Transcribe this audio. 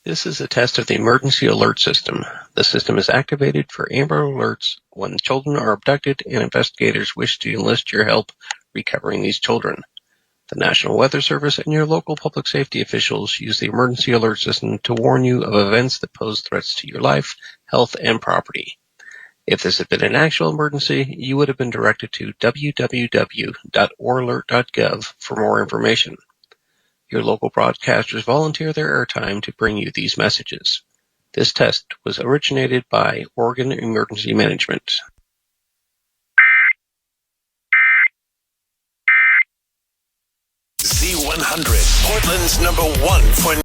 This is a test of the emergency alert system. The system is activated for Amber Alerts when children are abducted and investigators wish to enlist your help recovering these children. The National Weather Service and your local public safety officials use the emergency alert system to warn you of events that pose threats to your life, health, and property. If this had been an actual emergency, you would have been directed to www.oralert.gov for more information. Your local broadcasters volunteer their airtime to bring you these messages. This test was originated by Oregon Emergency Management. Z100, Portland's #1 for